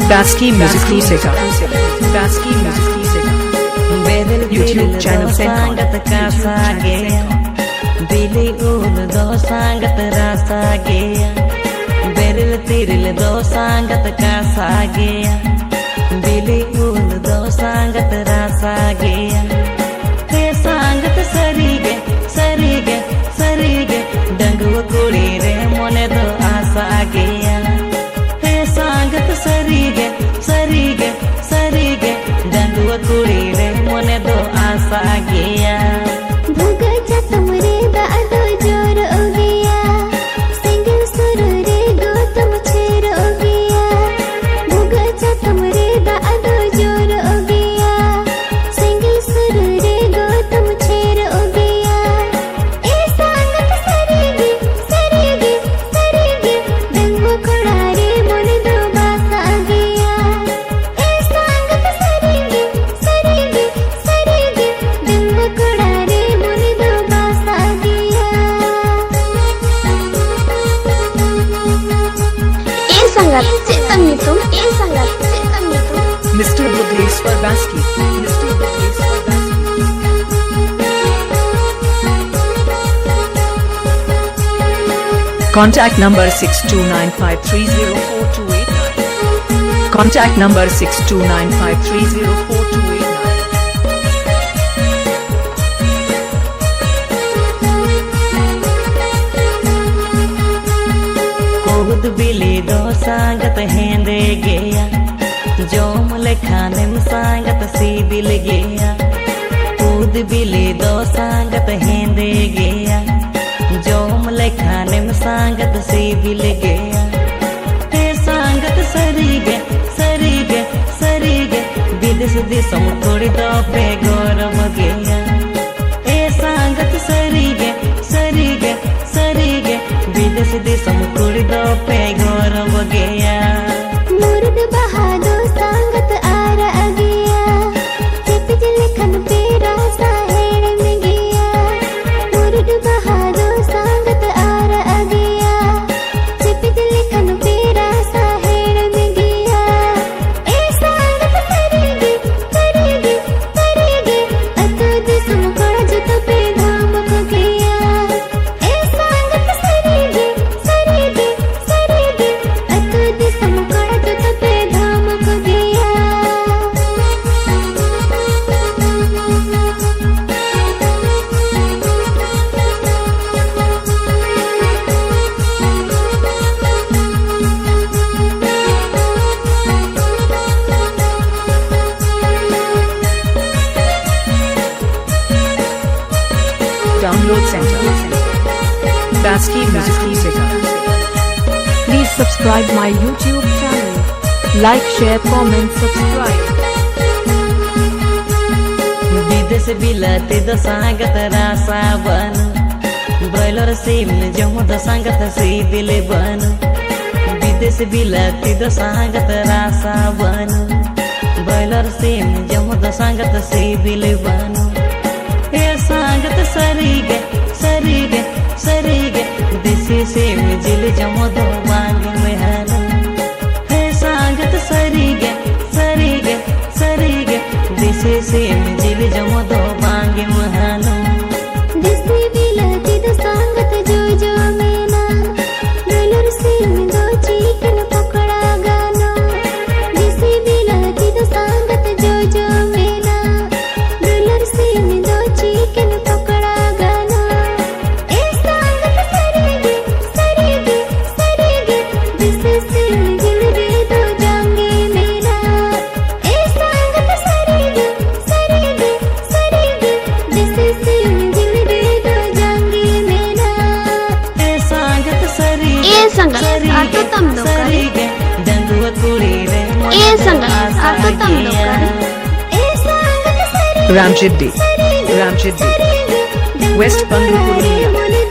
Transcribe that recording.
Basky Music Musica. Basky Music Musica. YouTube channel sangat kasage Bili ul do sangat rasage Beril tiril do sangat kasage Bili ul do sangat rasage He sangat sarige sarige sarige Dangu kuri re mone do asage He sangat sarige sarige sarige Dangu kuri re mone do asage भुगचा तुमरे दादो जोर हो गया single सुर रे गो तुम छेर हो गया भुगचा तुमरे दादो जोर हो गया सिंगल सुर रे गो तुम छेर हो गया ए संगत सरेगे सरेगे सरेगे दंगो खड़ा रे मन दो बास आ गया ए संगत सरेगे सरेगे सरेगे दंगो खड़ा रे Mr. Buddheshwar Basky. Mr. Buddheshwar Basky. Contact number 6295304289. Contact number 6295304289. खुद बिली दो सांगत हेंदे गया जोम लेखाने में सांगत सी बिल गया खुद बिली दो सांगत हेंदे गया जोम लेखाने में सांगत सी बिल गया हे सांगत सरीगे सरीगे सरीगे विदेश दिसम थोड़ी दो पे गौरव गया हे सांगत सरीगे सरीगे सरीगे विदेश दिसम थोड़ी दो पे गौरव गया मुर्द बहादो संगत आरा आ गया चिप लिखन पे रासा हेड़ में गया मुर्द बहादो संगत आरा आ गया चिप लिखन पे रासा हेड़ में गया ए संगत करेगे करेगे करेगे अतो दिसम कोड़ा जुतो पे धाम को गया ए संगत सरेगे सरेगे सरेगे अतो दिसम कोड़ा जुतो पे धाम को गया Download Center. Basky Music Musica. Please subscribe my YouTube channel. Like, share, comment, subscribe. विदेश बिलते दो सांगत रासा बन ब्रॉयलर सिम जमो दो सांगत सी बिल बन विदेश बिलते दो सांगत रासा बन ब्रॉयलर सिम जमो दो सांगत सी बिल बन हे सांगत सरीगे सरीगे सरीगे दिसी सिम जिल जमो दो मांग में हन हे सांगत सरीगे सरीगे सरीगे दिसी सिम जिल जमो दो मांग में हन दिसी बिलती दो संगत जो जो मेना डॉलर सिम दो चिकन पकड़ा गाना दिसी बिलती दो संगत जो जो मेना डॉलर सिम दो चिकन पकड़ा गाना ए संगत सरेगे सरेगे सरेगे दिसी सिम जिल रे दो जांगे मेरा ए संगत सरेगे गया Ramchiddi, West Bangalore, Purulia.